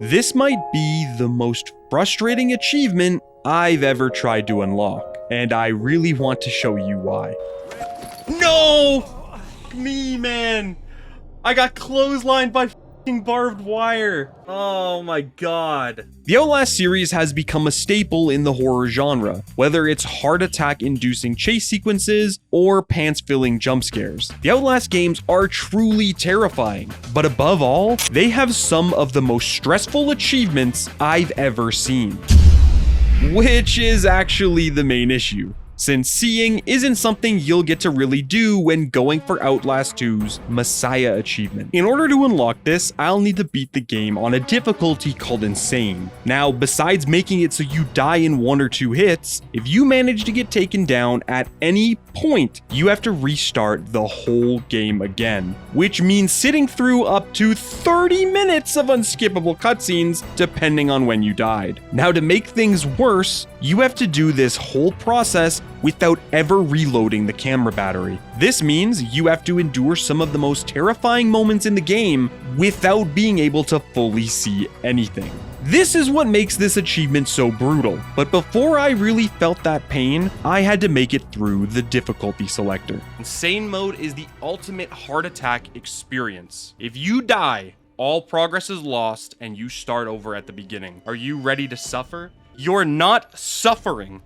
This might be the most frustrating achievement I've ever tried to unlock, and I really want to show you why. No! Me, man! I got clotheslined by barbed wire. Oh my god. The Outlast series has become a staple in the horror genre, whether it's heart attack inducing chase sequences or pants filling jump scares. The Outlast games are truly terrifying, but above all, they have some of the most stressful achievements I've ever seen. Which is actually the main issue, since seeing isn't something you'll get to really do when going for Outlast 2's Messiah achievement. In order to unlock this, I'll need to beat the game on a difficulty called Insane. Now, besides making it so you die in 1 or 2 hits, if you manage to get taken down at any point, you have to restart the whole game again, which means sitting through up to 30 minutes of unskippable cutscenes depending on when you died. Now, to make things worse, you have to do this whole process without ever reloading the camera battery. This means you have to endure some of the most terrifying moments in the game without being able to fully see anything. This is what makes this achievement so brutal, but before I really felt that pain, I had to make it through the difficulty selector. Insane mode is the ultimate heart attack experience. If you die, all progress is lost and you start over at the beginning. Are you ready to suffer? You're not suffering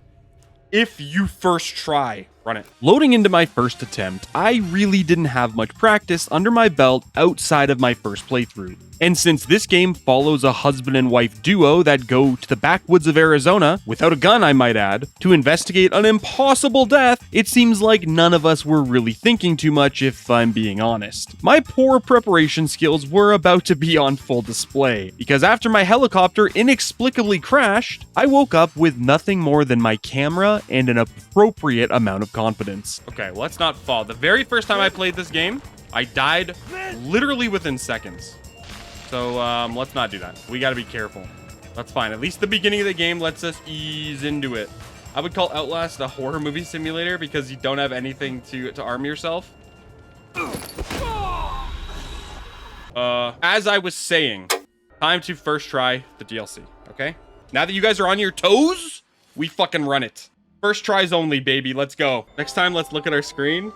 if you first try. Run it. Loading into my first attempt, I really didn't have much practice under my belt outside of my first playthrough. And since this game follows a husband and wife duo that go to the backwoods of Arizona, without a gun I might add, to investigate an impossible death, it seems like none of us were really thinking too much if I'm being honest. My poor preparation skills were about to be on full display, because after my helicopter inexplicably crashed, I woke up with nothing more than my camera and an appropriate amount of confidence. Okay, let's not fall. The very first time I played this game, I died literally within seconds. So let's not do that. We got to be careful. That's fine. At least the beginning of the game lets us ease into it. I would call Outlast a horror movie simulator because you don't have anything to arm yourself. As I was saying, time to first try the DLC, okay? Now that you guys are on your toes, we fucking run it. First tries only, baby. Let's go. Next time, let's look at our screen.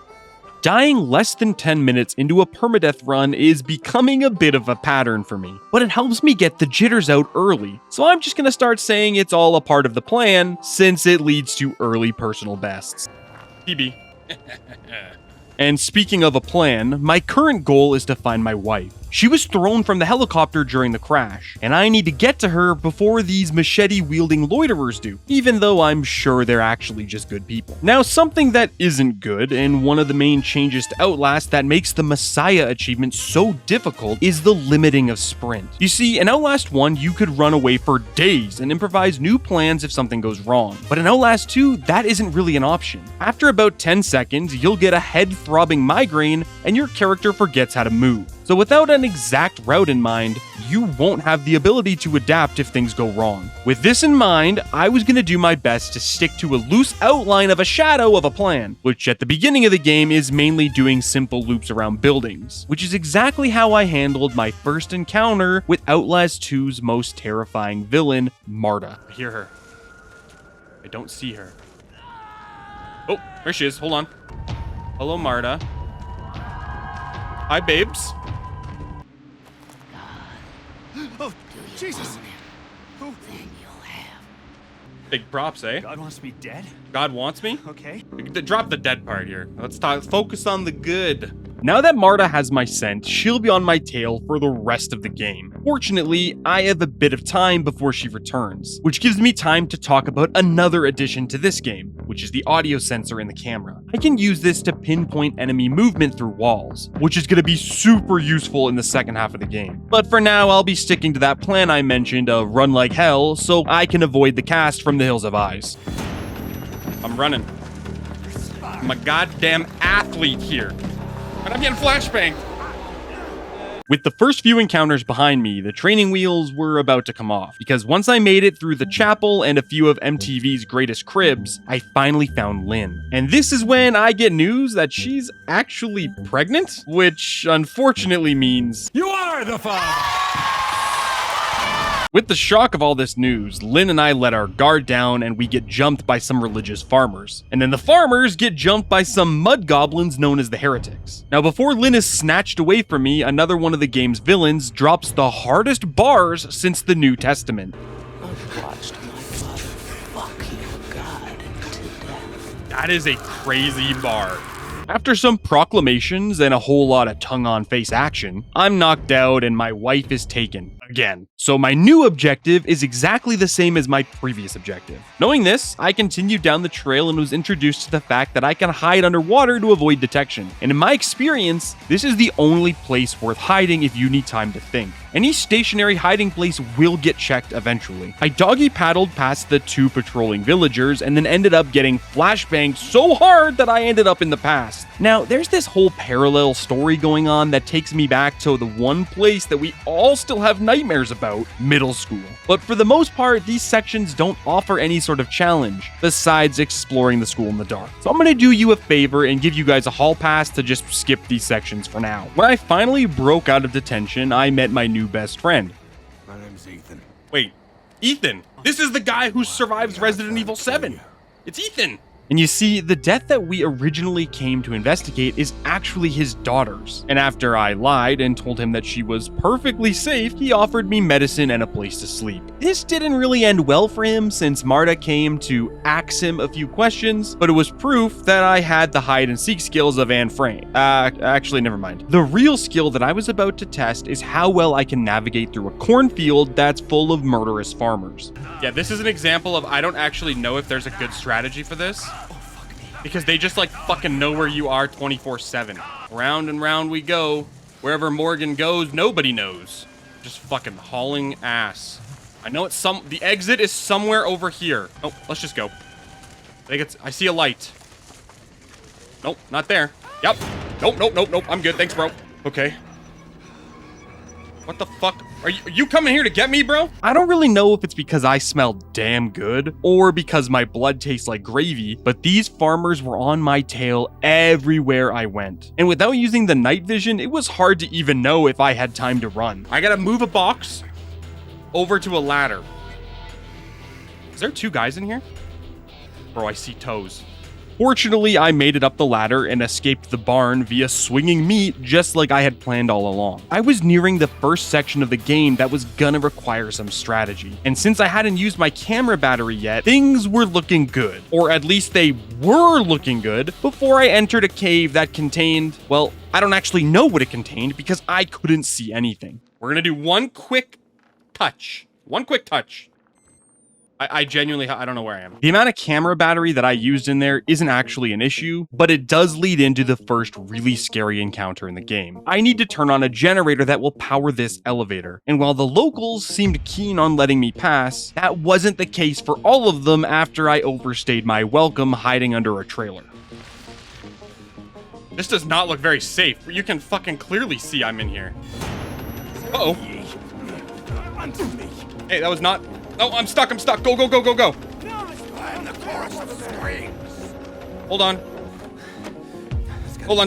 Dying less than 10 minutes into a permadeath run is becoming a bit of a pattern for me, but it helps me get the jitters out early, so I'm just gonna start saying it's all a part of the plan, since it leads to early personal bests. PB. And speaking of a plan, my current goal is to find my wife. She was thrown from the helicopter during the crash, and I need to get to her before these machete-wielding loiterers do, even though I'm sure they're actually just good people. Now, something that isn't good, and one of the main changes to Outlast that makes the Messiah achievement so difficult, is the limiting of sprint. You see, in Outlast 1, you could run away for days and improvise new plans if something goes wrong. But in Outlast 2, that isn't really an option. After about 10 seconds, you'll get a head-throbbing migraine, and your character forgets how to move. So without an exact route in mind, you won't have the ability to adapt if things go wrong. With this in mind, I was going to do my best to stick to a loose outline of a shadow of a plan, which at the beginning of the game is mainly doing simple loops around buildings, which is exactly how I handled my first encounter with Outlast 2's most terrifying villain, Marta. I hear her. I don't see her. Oh, there she is. Hold on. Hello, Marta. Hi, babes. Oh, Jesus. Then you'll have. Big props, eh? God wants me dead? God wants me? Okay. Drop the dead part here. Let's focus on the good. Now that Marta has my scent, she'll be on my tail for the rest of the game. Fortunately, I have a bit of time before she returns, which gives me time to talk about another addition to this game, which is the audio sensor in the camera. I can use this to pinpoint enemy movement through walls, which is going to be super useful in the second half of the game. But for now, I'll be sticking to that plan I mentioned of run like hell so I can avoid the cast from the Hills of Eyes. I'm running. I'm a goddamn athlete here. And I'm getting flashbanged. With the first few encounters behind me, the training wheels were about to come off, because once I made it through the chapel and a few of MTV's greatest cribs, I finally found Lynn. And this is when I get news that she's actually pregnant, which unfortunately means... You are the father! With the shock of all this news, Lynn and I let our guard down and we get jumped by some religious farmers. And then the farmers get jumped by some mud goblins known as the heretics. Now before Lynn is snatched away from me, another one of the game's villains drops the hardest bars since the New Testament. I've watched my father fuck your God to death. That is a crazy bar. After some proclamations and a whole lot of tongue-on-face action, I'm knocked out and my wife is taken again. So my new objective is exactly the same as my previous objective. Knowing this, I continued down the trail and was introduced to the fact that I can hide underwater to avoid detection. And in my experience, this is the only place worth hiding if you need time to think. Any stationary hiding place will get checked eventually. I doggy paddled past the 2 patrolling villagers and then ended up getting flashbanged so hard that I ended up in the past. Now, there's this whole parallel story going on that takes me back to the one place that we all still have nightmares about, middle school. But for the most part, these sections don't offer any sort of challenge, besides exploring the school in the dark. So I'm gonna do you a favor and give you guys a hall pass to just skip these sections for now. When I finally broke out of detention, I met my new best friend. My name's Ethan. Wait, Ethan? This is the guy who survives Resident Evil 7. It's Ethan! And you see, the death that we originally came to investigate is actually his daughter's. And after I lied and told him that she was perfectly safe, he offered me medicine and a place to sleep. This didn't really end well for him since Marta came to ask him a few questions, but it was proof that I had the hide and seek skills of Anne Frank. Actually, never mind. The real skill that I was about to test is how well I can navigate through a cornfield that's full of murderous farmers. Yeah, this is an example of I don't actually know if there's a good strategy for this. Because they just like fucking know where you are 24/7. Round and round we go. Wherever Morgan goes, nobody knows. Just fucking hauling ass. I know it's the exit is somewhere over here. Oh, let's just go. I see a light. Nope, not there. Yep. Nope. I'm good. Thanks, bro. Okay. What the fuck? Are you coming here to get me, bro? I don't really know if it's because I smell damn good or because my blood tastes like gravy, but these farmers were on my tail everywhere I went. And without using the night vision, it was hard to even know if I had time to run. I gotta move a box over to a ladder. Is there 2 guys in here? Bro, I see toes. Fortunately, I made it up the ladder and escaped the barn via swinging meat just like I had planned all along. I was nearing the first section of the game that was gonna require some strategy. And since I hadn't used my camera battery yet, things were looking good. Or at least they were looking good before I entered a cave that contained, well, I don't actually know what it contained because I couldn't see anything. We're gonna do one quick touch. I genuinely, I don't know where I am. The amount of camera battery that I used in there isn't actually an issue, but it does lead into the first really scary encounter in the game. I need to turn on a generator that will power this elevator. And while the locals seemed keen on letting me pass, that wasn't the case for all of them after I overstayed my welcome hiding under a trailer. This does not look very safe. You can fucking clearly see I'm in here. Uh-oh. Hey, that was not... Oh, I'm stuck. Go. I'm the chorus of screams. Hold on.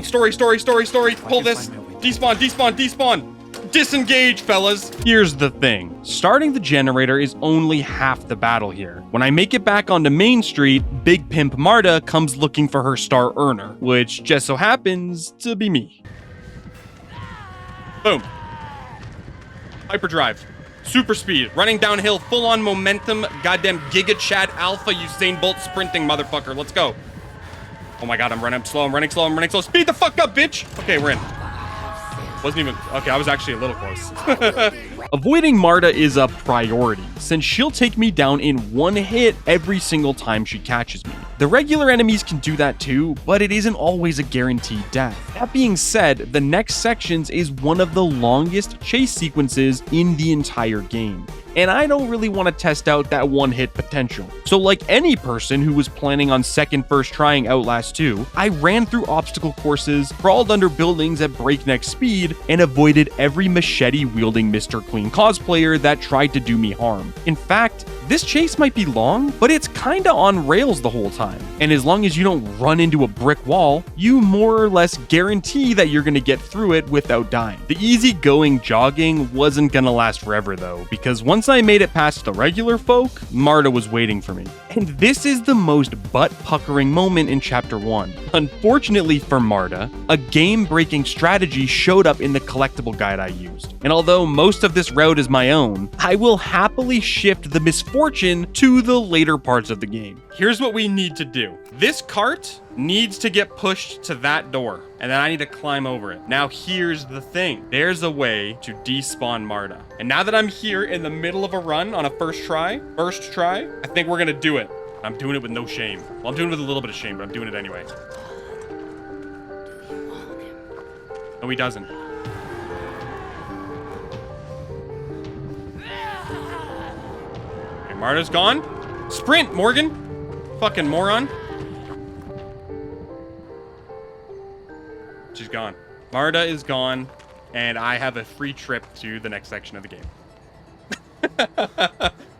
Story. Pull this. Despawn. Disengage, fellas. Here's the thing. Starting the generator is only half the battle here. When I make it back onto Main Street, Big Pimp Marta comes looking for her star earner, which just so happens to be me. Boom. Hyperdrive. Super speed, running downhill, full-on momentum, goddamn Giga Chad Alpha Usain Bolt sprinting motherfucker. Let's go. Oh my god, I'm running slow. Speed the fuck up, bitch! Okay, we're in. Wasn't even... Okay, I was actually a little close. Avoiding Marta is a priority, since she'll take me down in one hit every single time she catches me. The regular enemies can do that too, but it isn't always a guaranteed death. That being said, the next sections is one of the longest chase sequences in the entire game. And I don't really want to test out that one-hit potential. So like any person who was planning on first trying Outlast 2, I ran through obstacle courses, crawled under buildings at breakneck speed, and avoided every machete-wielding Mr. Clean cosplayer that tried to do me harm. In fact, This chase might be long, but it's kinda on rails the whole time. And as long as you don't run into a brick wall, you more or less guarantee that you're gonna get through it without dying. The easygoing jogging wasn't gonna last forever though, because once I made it past the regular folk, Marta was waiting for me. And this is the most butt-puckering moment in Chapter 1. Unfortunately for Marta, a game-breaking strategy showed up in the collectible guide I used. And although most of this route is my own, I will happily shift the misfortune to the later parts of the game. Here's what we need to do. This cart needs to get pushed to that door, and then I need to climb over it. Now here's the thing. There's a way to despawn Marta. And now that I'm here in the middle of a run on a first try, I think we're gonna do it. I'm doing it with no shame. Well, I'm doing it with a little bit of shame, but I'm doing it anyway. No, he doesn't. Okay, Marta's gone. Sprint, Morgan! Fucking moron. She's gone. Marta is gone, and I have a free trip to the next section of the game.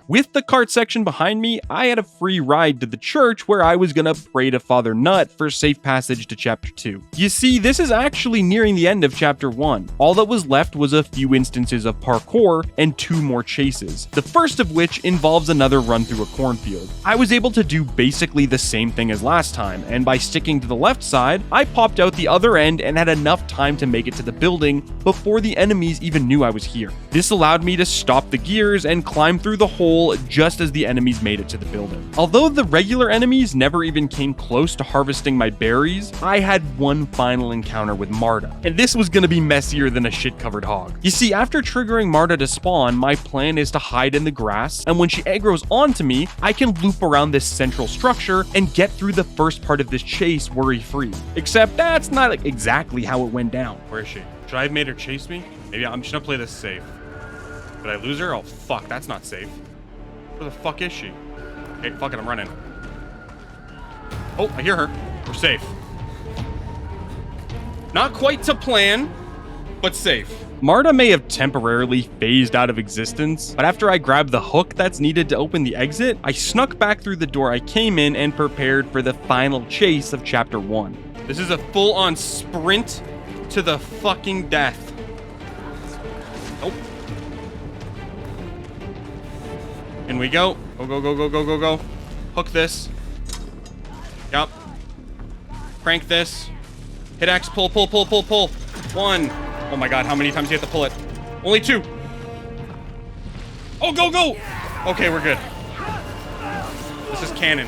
With the cart section behind me, I had a free ride to the church where I was gonna pray to Father Nut for safe passage to Chapter 2. You see, this is actually nearing the end of Chapter 1. All that was left was a few instances of parkour and 2 more chases, the first of which involves another run through a cornfield. I was able to do basically the same thing as last time, and by sticking to the left side, I popped out the other end and had enough time to make it to the building before the enemies even knew I was here. This allowed me to stop the gears and climb through the hole just as the enemies made it to the building. Although the regular enemies never even came close to harvesting my berries, I had one final encounter with Marta, and this was gonna be messier than a shit-covered hog. You see, after triggering Marta to spawn, my plan is to hide in the grass, and when she aggroes onto me, I can loop around this central structure and get through the first part of this chase worry-free. Except that's not exactly how it went down. Where is she? Should I have made her chase me? Maybe I'm just gonna play this safe. Did I lose her? Oh fuck, that's not safe. Where the fuck is she? Okay, fuck it, I'm running. Oh, I hear her. We're safe. Not quite to plan, but safe. Marta may have temporarily phased out of existence, but after I grabbed the hook that's needed to open the exit, I snuck back through the door I came in and prepared for the final chase of Chapter 1. This is a full-on sprint to the fucking death. Oh. In we go. Go, go, go, go, go, go, go. Hook this. Yup. Crank this. Hit X, pull, pull, pull, pull, pull. 1. Oh my god, how many times do you have to pull it? Only 2. Oh, go, go! Okay, we're good. This is canon.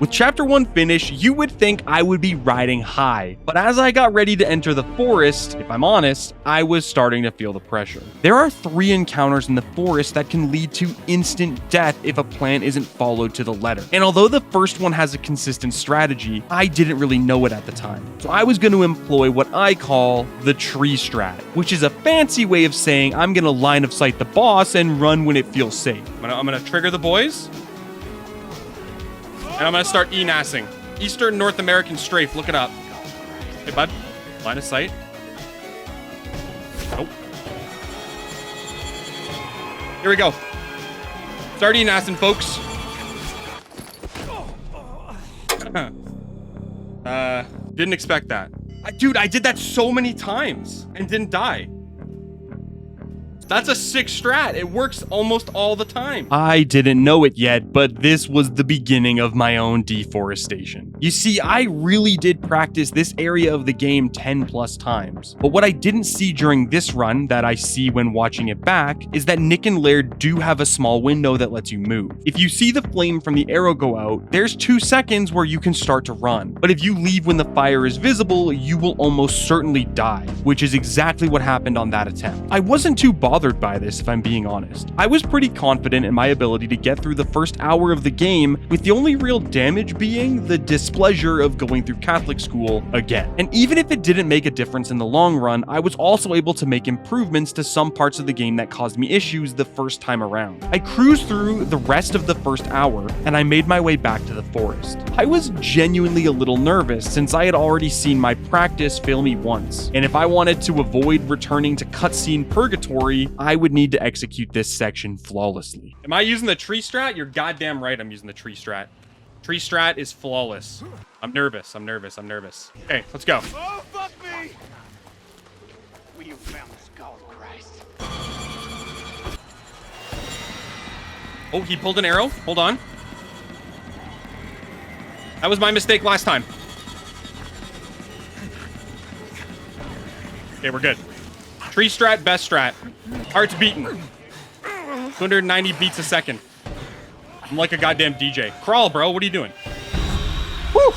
With Chapter 1 finished, you would think I would be riding high, but as I got ready to enter the forest, if I'm honest, I was starting to feel the pressure. There are 3 encounters in the forest that can lead to instant death if a plan isn't followed to the letter. And although the first one has a consistent strategy, I didn't really know it at the time. So I was going to employ what I call the tree strat, which is a fancy way of saying I'm going to line of sight the boss and run when it feels safe. I'm gonna trigger the boys. And I'm gonna start E-nassing. Eastern North American strafe, look it up. Hey, bud. Line of sight. Nope. Here we go. Start E-nassing, folks. Didn't expect that. Dude, I did that so many times and didn't die. That's a sick strat. It works almost all the time. I didn't know it yet, but this was the beginning of my own deforestation. You see, I really did practice this area of the game 10 plus times. But what I didn't see during this run that I see when watching it back is that Nick and Laird do have a small window that lets you move. If you see the flame from the arrow go out, there's 2 seconds where you can start to run. But if you leave when the fire is visible, you will almost certainly die, which is exactly what happened on that attempt. I wasn't too bothered by this, if I'm being honest. I was pretty confident in my ability to get through the first hour of the game, with the only real damage being the displeasure of going through Catholic school again. And even if it didn't make a difference in the long run, I was also able to make improvements to some parts of the game that caused me issues the first time around. I cruised through the rest of the first hour, and I made my way back to the forest. I was genuinely a little nervous since I had already seen my practice fail me once, and if I wanted to avoid returning to cutscene purgatory, I would need to execute this section flawlessly. Am I using the tree strat? You're goddamn right I'm using the tree strat. Tree strat is flawless. I'm nervous. Okay, let's go. Oh, fuck me! Will you found the skull of Christ? Oh, he pulled an arrow. Hold on. That was my mistake last time. Okay, we're good. Tree strat, best strat. Heart's beating. 290 beats a second. I'm like a goddamn DJ. Crawl, bro. What are you doing? Whew.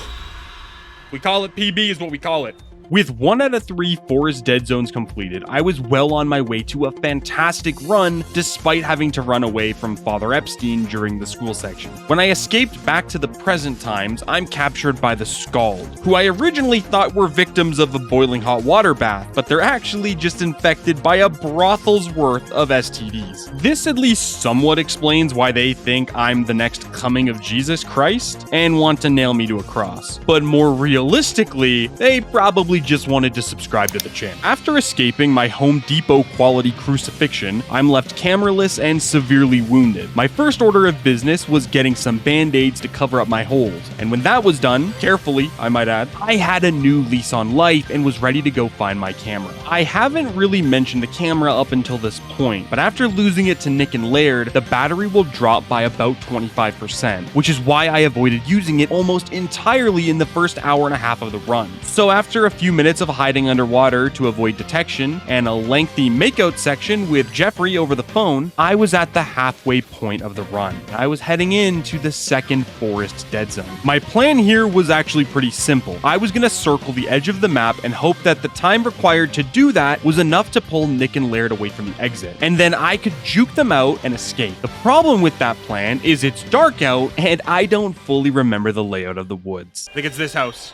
We call it PB is what we call it. With 1 out of 3 forest dead zones completed, I was well on my way to a fantastic run despite having to run away from Father Epstein during the school section. When I escaped back to the present times, I'm captured by the Scald, who I originally thought were victims of a boiling hot water bath, but they're actually just infected by a brothel's worth of STDs. This at least somewhat explains why they think I'm the next coming of Jesus Christ and want to nail me to a cross. But more realistically, they probably just wanted to subscribe to the channel. After escaping my Home Depot quality crucifixion, I'm left cameraless and severely wounded. My first order of business was getting some band-aids to cover up my holes, and when that was done, carefully, I might add, I had a new lease on life and was ready to go find my camera. I haven't really mentioned the camera up until this point, but after losing it to Nick and Laird, the battery will drop by about 25%, which is why I avoided using it almost entirely in the first hour and a half of the run. So after a few minutes of hiding underwater to avoid detection and a lengthy makeout section with Jeffrey over the phone, I was at the halfway point of the run. I was heading into the second forest dead zone. My plan here was actually pretty simple. I was gonna circle the edge of the map and hope that the time required to do that was enough to pull Nick and Laird away from the exit, and then I could juke them out and escape. The problem with that plan is it's dark out and I don't fully remember the layout of the woods. I think it's this house.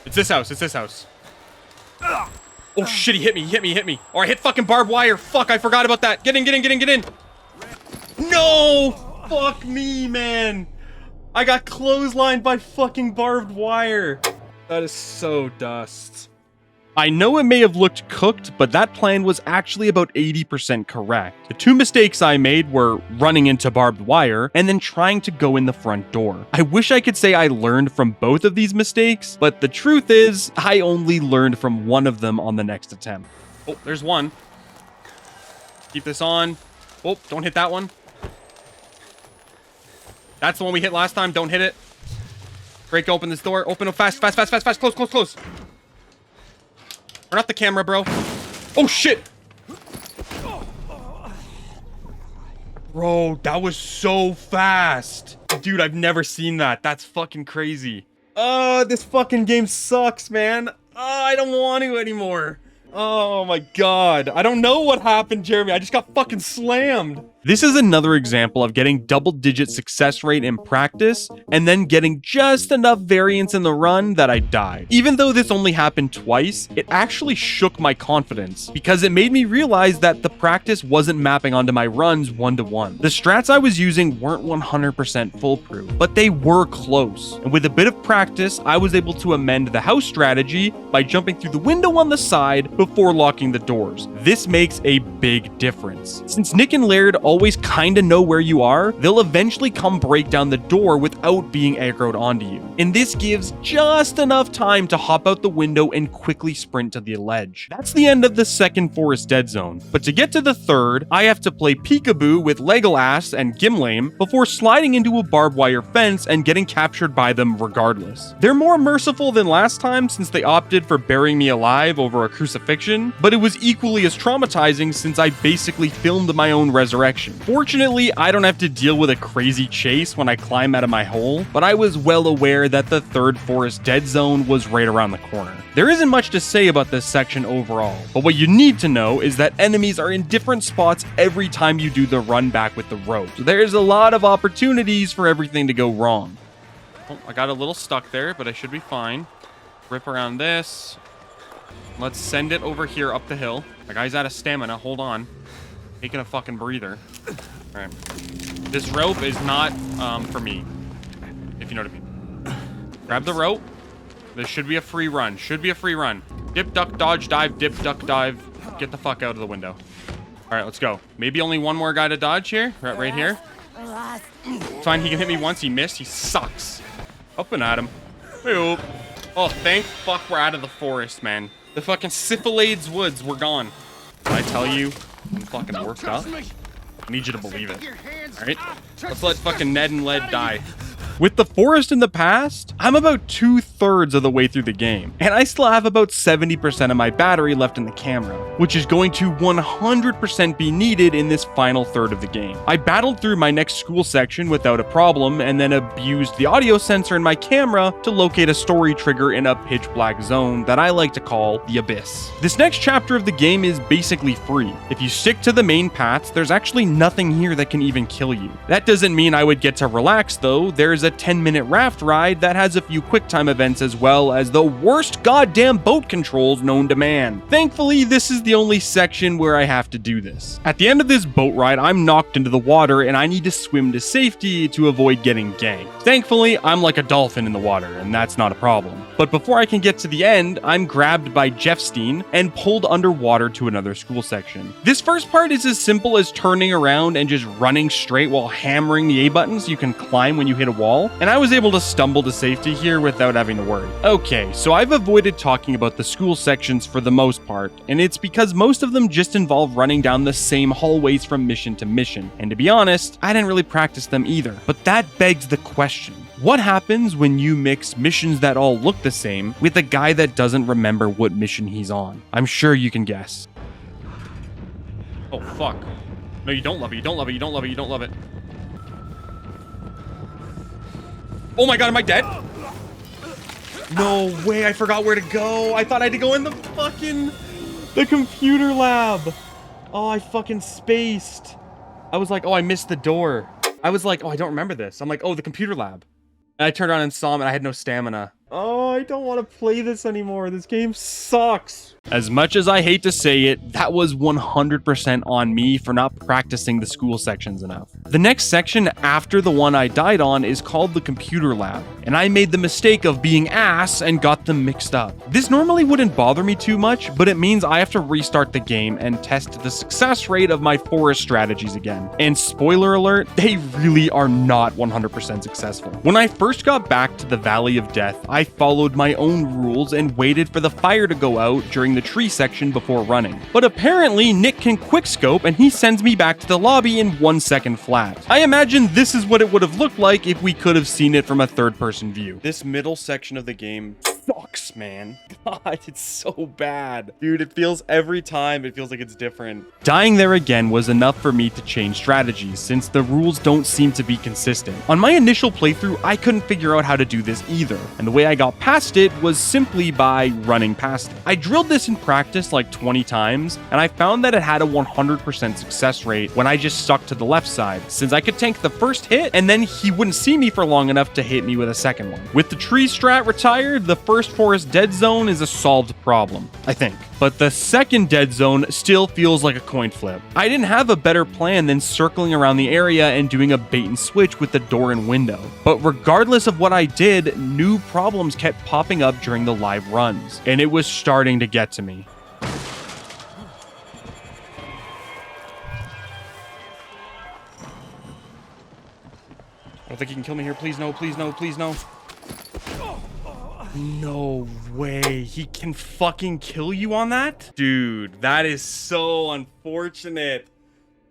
It's this house. Oh shit, he hit me. Or I hit fucking barbed wire. Fuck, I forgot about that. Get in. No! Fuck me, man. I got clotheslined by fucking barbed wire. That is so dust. I know it may have looked cooked, but that plan was actually about 80% correct. The 2 mistakes I made were running into barbed wire and then trying to go in the front door. I wish I could say I learned from both of these mistakes, but the truth is, I only learned from one of them on the next attempt. Oh, there's one. Keep this on. Oh, don't hit that one. That's the one we hit last time. Don't hit it. Break open this door. Open it fast. Close. Turn off the camera, bro. Oh, shit. Bro, that was so fast. Dude, I've never seen that. That's fucking crazy. Oh, this fucking game sucks, man. Oh, I don't want to anymore. Oh my god. I don't know what happened, Jeremy. I just got fucking slammed. This is another example of getting double-digit success rate in practice and then getting just enough variance in the run that I died. Even though this only happened twice, it actually shook my confidence because it made me realize that the practice wasn't mapping onto my runs one-to-one. The strats I was using weren't 100% foolproof, but they were close. And with a bit of practice, I was able to amend the house strategy by jumping through the window on the side before locking the doors. This makes a big difference. Since Nick and Laird always kinda know where you are, they'll eventually come break down the door without being aggroed onto you. And this gives just enough time to hop out the window and quickly sprint to the ledge. That's the end of the second forest dead zone. But to get to the third, I have to play peekaboo with Legolas and Gimlame before sliding into a barbed wire fence and getting captured by them regardless. They're more merciful than last time since they opted for burying me alive over a crucifixion, but it was equally as traumatizing since I basically filmed my own resurrection. Fortunately, I don't have to deal with a crazy chase when I climb out of my hole, but I was well aware that the third forest dead zone was right around the corner. There isn't much to say about this section overall, but what you need to know is that enemies are in different spots every time you do the run back with the rope. So there's a lot of opportunities for everything to go wrong. Oh, I got a little stuck there, but I should be fine. Rip around this. Let's send it over here up the hill. My guy's out of stamina. Hold on. Taking a fucking breather. All right. This rope is not for me, if you know what I mean. Grab the rope. This should be a free run. Dip, duck, dodge, dive, dip, duck, dive. get the fuck out of the window. All right, let's go. Maybe only one more guy to dodge here. Right here. Fine, he can hit me once. He missed. He sucks. Up and at him. Hey-oh. Oh, thank fuck we're out of the forest, man. The fucking Syphilades woods were gone. Did I tell you I'm fucking worked up? I need you to believe it. All right? Let's let fucking Ned and Led die. With the forest in the past, I'm about 2/3 of the way through the game, and I still have about 70% of my battery left in the camera, which is going to 100% be needed in this final third of the game. I battled through my next school section without a problem, and then abused the audio sensor in my camera to locate a story trigger in a pitch black zone that I like to call the Abyss. This next chapter of the game is basically free. If you stick to the main paths, there's actually nothing here that can even kill you. That doesn't mean I would get to relax though. There's a 10-minute raft ride that has a few QuickTime events as well as the worst goddamn boat controls known to man. Thankfully, this is the only section where I have to do this. At the end of this boat ride, I'm knocked into the water and I need to swim to safety to avoid getting ganked. Thankfully, I'm like a dolphin in the water and that's not a problem. But before I can get to the end, I'm grabbed by Jeffstein and pulled underwater to another school section. This first part is as simple as turning around and just running straight while hammering the A buttons you can climb when you hit a wall. And I was able to stumble to safety here without having to worry. Okay, so I've avoided talking about the school sections for the most part, and it's because most of them just involve running down the same hallways from mission to mission. And to be honest, I didn't really practice them either. But that begs the question. What happens when you mix missions that all look the same with a guy that doesn't remember what mission he's on? I'm sure you can guess. Oh, fuck. No, you don't love it, you don't love it, you don't love it, you don't love it. Oh my god, am I dead? No way, I forgot where to go. I thought I had to go in the computer lab. Oh, I fucking spaced. I was like, oh, I missed the door. I was like, oh, I don't remember this. I'm like, oh, the computer lab. And I turned around and saw him and I had no stamina. Oh, I don't want to play this anymore. This game sucks. As much as I hate to say it, that was 100% on me for not practicing the school sections enough. The next section after the one I died on is called the computer lab, and I made the mistake of being ass and got them mixed up. This normally wouldn't bother me too much, but it means I have to restart the game and test the success rate of my forest strategies again. And spoiler alert, they really are not 100% successful. When I first got back to the Valley of Death, I followed my own rules and waited for the fire to go out during the tree section before running. But apparently Nick can quickscope and he sends me back to the lobby in 1 second flat. I imagine this is what it would have looked like if we could have seen it from a third-person view. This middle section of the game sucks, man. God, it's so bad. Dude, it feels every time, it feels like it's different. Dying there again was enough for me to change strategies since the rules don't seem to be consistent. On my initial playthrough, I couldn't figure out how to do this either, and the way I got past it was simply by running past it. I drilled this in practice like 20 times, and I found that it had a 100% success rate when I just stuck to the left side, since I could tank the first hit, and then he wouldn't see me for long enough to hit me with a second one. With the tree strat retired, the first forest dead zone is a solved problem, I think. But the second dead zone still feels like a coin flip. I didn't have a better plan than circling around the area and doing a bait and switch with the door and window. But regardless of what I did, new problems kept popping up during the live runs, and it was starting to get to me. I don't think he can kill me here. Please no, please no, please no. No way. He can fucking kill you on that? Dude, that is so unfortunate.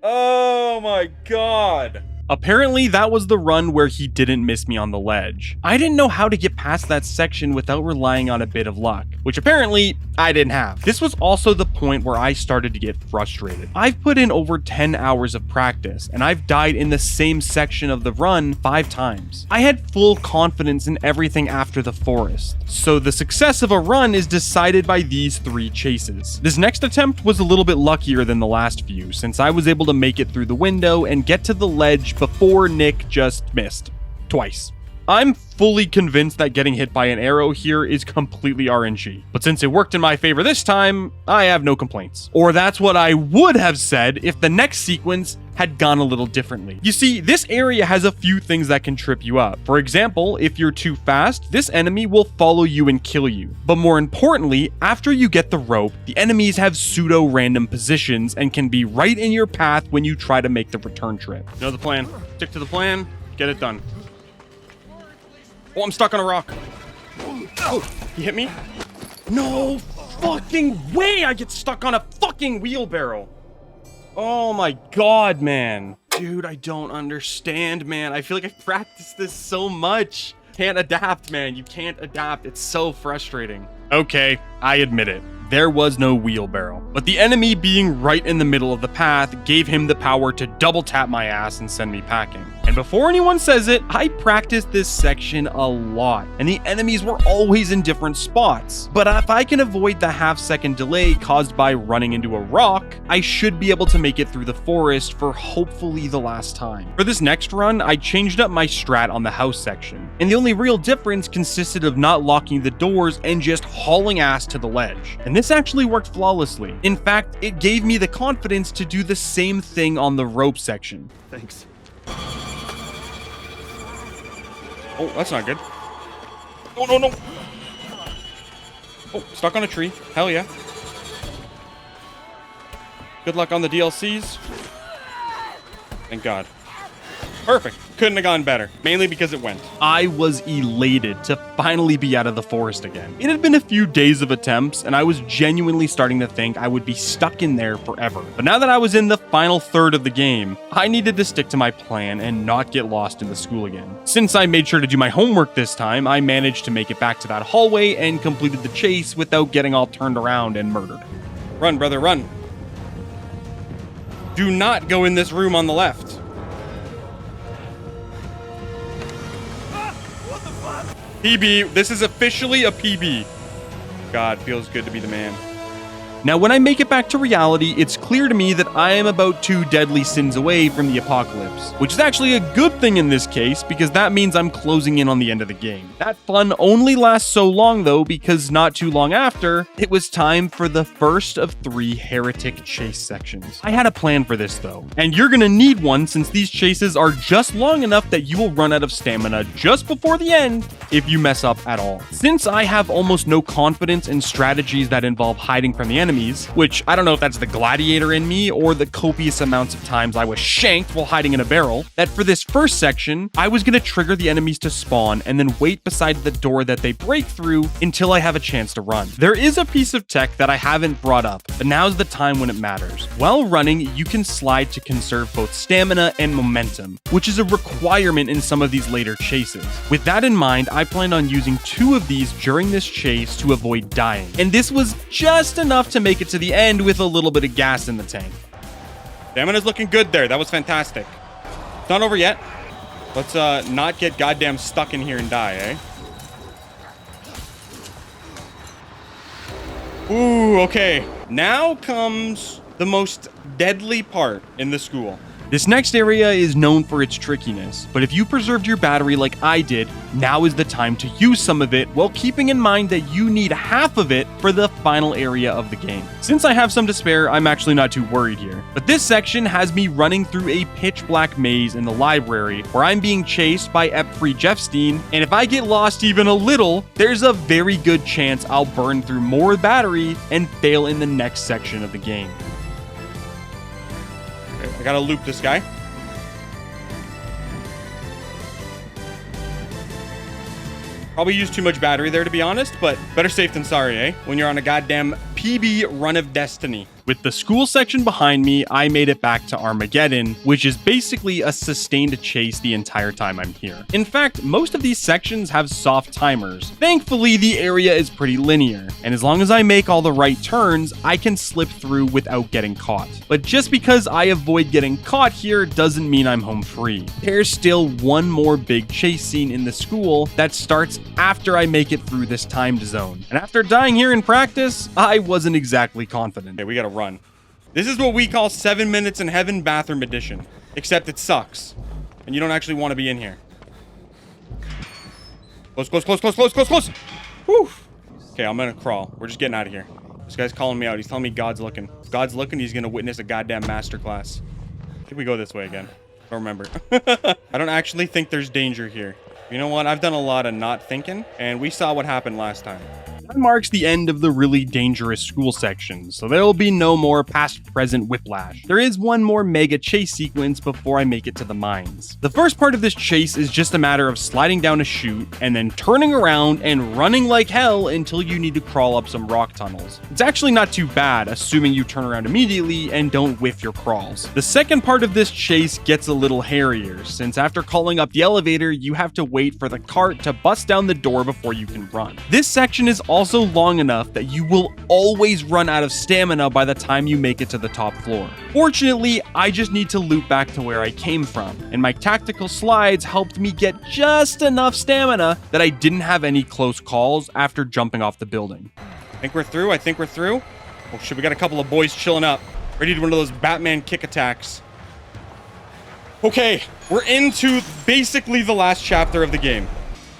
Oh my god. Apparently, that was the run where he didn't miss me on the ledge. I didn't know how to get past that section without relying on a bit of luck, which apparently I didn't have. This was also the point where I started to get frustrated. I've put in over 10 hours of practice, and I've died in the same section of the run 5 times. I had full confidence in everything after the forest, so the success of a run is decided by these 3 chases. This next attempt was a little bit luckier than the last few, since I was able to make it through the window and get to the ledge before Nick just missed. Twice. I'm fully convinced that getting hit by an arrow here is completely RNG, but since it worked in my favor this time, I have no complaints. Or that's what I would have said if the next sequence had gone a little differently. You see, this area has a few things that can trip you up. For example, if you're too fast, this enemy will follow you and kill you. But more importantly, after you get the rope, the enemies have pseudo-random positions and can be right in your path when you try to make the return trip. You know the plan. Stick to the plan. Get it done. Oh, I'm stuck on a rock. Oh, he hit me? No fucking way I get stuck on a fucking wheelbarrow. Oh my god, man. Dude, I don't understand, man. I feel like I've practiced this so much. Can't adapt, man. You can't adapt. It's so frustrating. Okay, I admit it. There was no wheelbarrow, but the enemy being right in the middle of the path gave him the power to double tap my ass and send me packing. And before anyone says it, I practiced this section a lot, and the enemies were always in different spots. But if I can avoid the half-second delay caused by running into a rock, I should be able to make it through the forest for hopefully the last time. For this next run, I changed up my strat on the house section, and the only real difference consisted of not locking the doors and just hauling ass to the ledge. And this actually worked flawlessly. In fact, it gave me the confidence to do the same thing on the rope section. Thanks. Oh, that's not good. Oh, no, no. Oh, stuck on a tree. Hell yeah. Good luck on the DLCs. Thank God. Perfect. Couldn't have gone better. Mainly because it went. I was elated to finally be out of the forest again. It had been a few days of attempts, and I was genuinely starting to think I would be stuck in there forever. But now that I was in the final third of the game, I needed to stick to my plan and not get lost in the school again. Since I made sure to do my homework this time, I managed to make it back to that hallway and completed the chase without getting all turned around and murdered. Run, brother, run. Do not go in this room on the left. PB, this is officially a PB. God, feels good to be the man. Now, when I make it back to reality, it's clear to me that I am about 2 deadly sins away from the apocalypse, which is actually a good thing in this case because that means I'm closing in on the end of the game. That fun only lasts so long though, because not too long after, it was time for the first of 3 heretic chase sections. I had a plan for this though, and you're gonna need one since these chases are just long enough that you will run out of stamina just before the end if you mess up at all. Since I have almost no confidence in strategies that involve hiding from the enemy, which I don't know if that's the gladiator in me or the copious amounts of times I was shanked while hiding in a barrel, that for this first section, I was going to trigger the enemies to spawn and then wait beside the door that they break through until I have a chance to run. There is a piece of tech that I haven't brought up, but now's the time when it matters. While running, you can slide to conserve both stamina and momentum, which is a requirement in some of these later chases. With that in mind, I planned on using 2 of these during this chase to avoid dying, and this was just enough to make it to the end with a little bit of gas in the tank. Stamina's looking good there. That was fantastic. It's not over yet. Let's not get goddamn stuck in here and die, eh? Ooh, okay. Now comes the most deadly part in the school. This next area is known for its trickiness, but if you preserved your battery like I did, now is the time to use some of it while keeping in mind that you need half of it for the final area of the game. Since I have some to spare, I'm actually not too worried here. But this section has me running through a pitch black maze in the library where I'm being chased by Epfrey Jeffstein, and if I get lost even a little, there's a very good chance I'll burn through more battery and fail in the next section of the game. I gotta loop this guy. Probably used too much battery there, to be honest, but better safe than sorry, eh? When you're on a goddamn PB run of destiny. With the school section behind me, I made it back to Armageddon, which is basically a sustained chase the entire time I'm here. In fact, most of these sections have soft timers. Thankfully, the area is pretty linear, and as long as I make all the right turns, I can slip through without getting caught. But just because I avoid getting caught here doesn't mean I'm home free. There's still one more big chase scene in the school that starts after I make it through this timed zone. And after dying here in practice, I wasn't exactly confident. Okay, we gotta run. This is what we call 7 Minutes in Heaven Bathroom Edition. Except it sucks. And you don't actually want to be in here. Close, close, close, close, close, close, close! Whew! Okay, I'm gonna crawl. We're just getting out of here. This guy's calling me out. He's telling me God's looking. If God's looking, he's gonna witness a goddamn masterclass. think we go this way again. I don't remember. I don't actually think there's danger here. You know what? I've done a lot of not thinking, and we saw what happened last time. That marks the end of the really dangerous school section, so there will be no more past-present whiplash. There is one more mega chase sequence before I make it to the mines. The first part of this chase is just a matter of sliding down a chute, and then turning around and running like hell until you need to crawl up some rock tunnels. It's actually not too bad, assuming you turn around immediately and don't whiff your crawls. The second part of this chase gets a little hairier, since after calling up the elevator, you have to wait for the cart to bust down the door before you can run. This section is also long enough that you will always run out of stamina by the time you make it to the top floor. Fortunately, I just need to loop back to where I came from, and my tactical slides helped me get just enough stamina that I didn't have any close calls after jumping off the building. I think we're through. Oh shit, we got a couple of boys chilling up, ready to do one of those Batman kick attacks. Okay, we're into basically the last chapter of the game.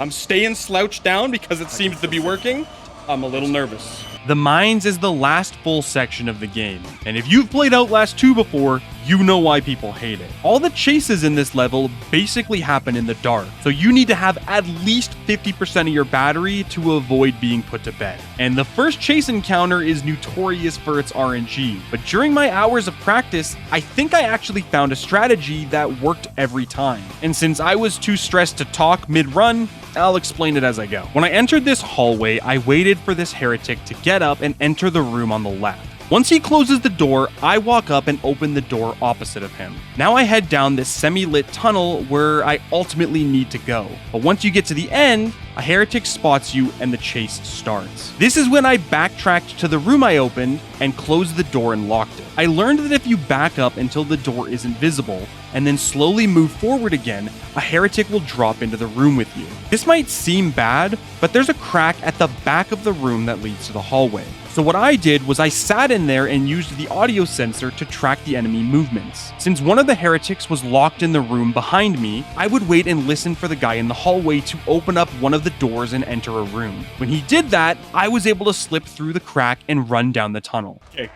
I'm staying slouched down because it seems to be working. I'm a little nervous. The mines is the last full section of the game, and if you've played Outlast 2 before, you know why people hate it. All the chases in this level basically happen in the dark, so you need to have at least 50% of your battery to avoid being put to bed. And the first chase encounter is notorious for its RNG, but during my hours of practice, I think I actually found a strategy that worked every time. And since I was too stressed to talk mid-run, I'll explain it as I go. When I entered this hallway, I waited for this heretic to get up and enter the room on the left. Once he closes the door, I walk up and open the door opposite of him. Now I head down this semi-lit tunnel where I ultimately need to go. But once you get to the end, a heretic spots you and the chase starts. This is when I backtracked to the room I opened and closed the door and locked it. I learned that if you back up until the door isn't visible and then slowly move forward again, a heretic will drop into the room with you. This might seem bad, but there's a crack at the back of the room that leads to the hallway. So what I did was I sat in there and used the audio sensor to track the enemy movements. Since one of the heretics was locked in the room behind me, I would wait and listen for the guy in the hallway to open up one of the doors and enter a room. When he did that, I was able to slip through the crack and run down the tunnel. Okay.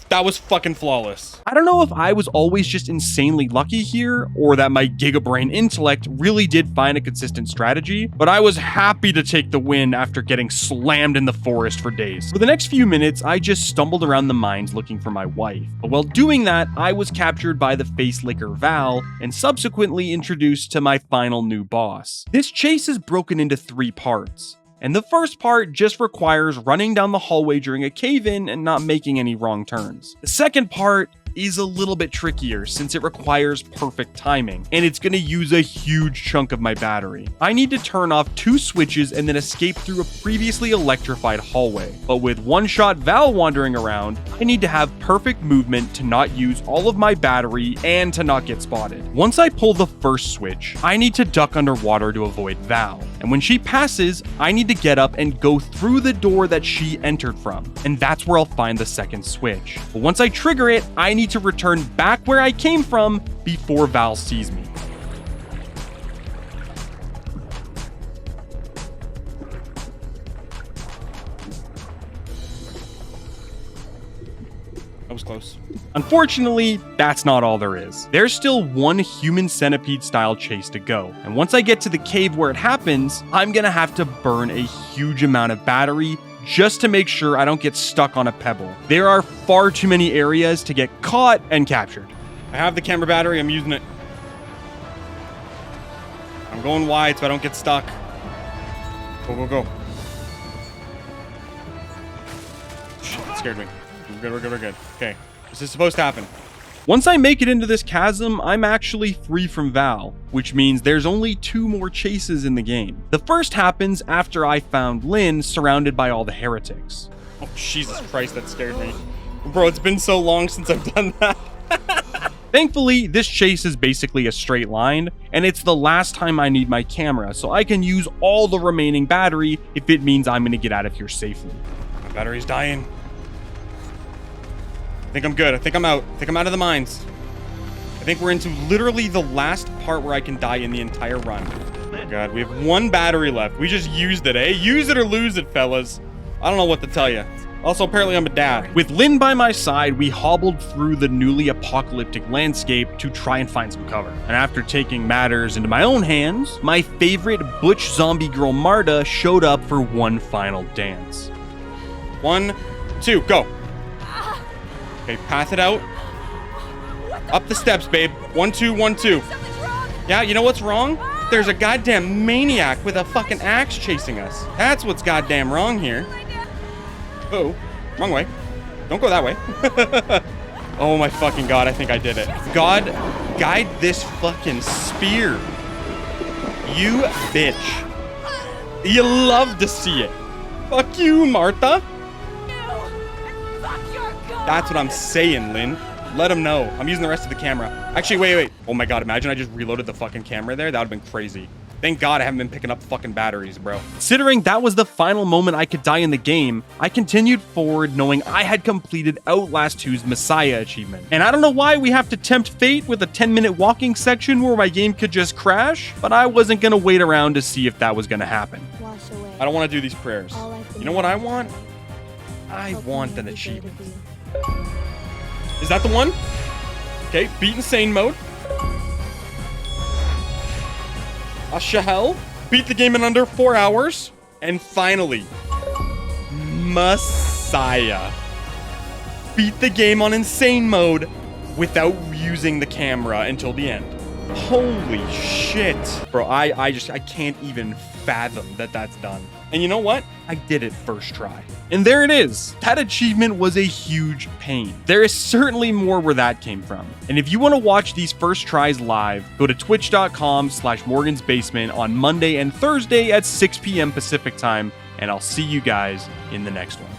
That was fucking flawless. I don't know if I was always just insanely lucky here, or that my gigabrain intellect really did find a consistent strategy, but I was happy to take the win after getting slammed in the forest for days. For the next few minutes, I just stumbled around the mines looking for my wife. But while doing that, I was captured by the face licker Val, and subsequently introduced to my final new boss. This chase is broken into 3 parts. And the first part just requires running down the hallway during a cave-in and not making any wrong turns. The second part is a little bit trickier since it requires perfect timing, and it's going to use a huge chunk of my battery. I need to turn off 2 switches and then escape through a previously electrified hallway. But with one-shot Val wandering around, I need to have perfect movement to not use all of my battery and to not get spotted. Once I pull the first switch, I need to duck underwater to avoid Val. And when she passes, I need to get up and go through the door that she entered from. And that's where I'll find the second switch. But once I trigger it, I need to return back where I came from before Val sees me. That was close. Unfortunately, that's not all there is. There's still one human centipede style chase to go. And once I get to the cave where it happens, I'm gonna have to burn a huge amount of battery just to make sure I don't get stuck on a pebble. There are far too many areas to get caught and captured. I have the camera battery, I'm using it. I'm going wide so I don't get stuck. Go, go, go. Shit, that scared me. We're good. Okay, this is supposed to happen. Once I make it into this chasm, I'm actually free from Val, which means there's only 2 more chases in the game. The first happens after I found Lynn surrounded by all the heretics. Oh, Jesus Christ, that scared me. Bro, it's been so long since I've done that. Thankfully, this chase is basically a straight line, and it's the last time I need my camera, so I can use all the remaining battery if it means I'm gonna get out of here safely. My battery's dying. I think I'm good. I think I'm out. I think I'm out of the mines. I think we're into literally the last part where I can die in the entire run. Oh God, we have 1 battery left. We just used it, eh? Use it or lose it, fellas. I don't know what to tell you. Also, apparently I'm a dad. With Lynn by my side, we hobbled through the newly apocalyptic landscape to try and find some cover. And after taking matters into my own hands, my favorite butch zombie girl Marta showed up for one final dance. 1, 2, go. Okay, path it out. Up the steps, babe. 1, 2, 1, 2. Yeah, you know what's wrong? There's a goddamn maniac with a fucking axe chasing us. That's what's goddamn wrong here. Oh, wrong way. Don't go that way. Oh my fucking god, I think I did it. God, guide this fucking spear. You bitch. You love to see it. Fuck you, Martha. That's what I'm saying, Lynn. Let him know. I'm using the rest of the camera. Actually, wait. Oh my god, imagine I just reloaded the fucking camera there. That would have been crazy. Thank god I haven't been picking up fucking batteries, bro. Considering that was the final moment I could die in the game, I continued forward knowing I had completed Outlast 2's Messiah achievement. And I don't know why we have to tempt fate with a 10-minute walking section where my game could just crash, but I wasn't gonna wait around to see if that was gonna happen. I don't want to do these prayers. You know what I want? I want an achievement. Is that the one? Okay, beat insane mode. Shahel. Beat the game in under 4 hours. And finally, Messiah. Beat the game on insane mode without using the camera until the end. Holy shit. Bro, I can't even fathom that that's done. And you know what? I did it first try. And there it is. That achievement was a huge pain. There is certainly more where that came from. And if you want to watch these first tries live, go to twitch.com/morgansbasement on Monday and Thursday at 6 p.m. Pacific time, and I'll see you guys in the next one.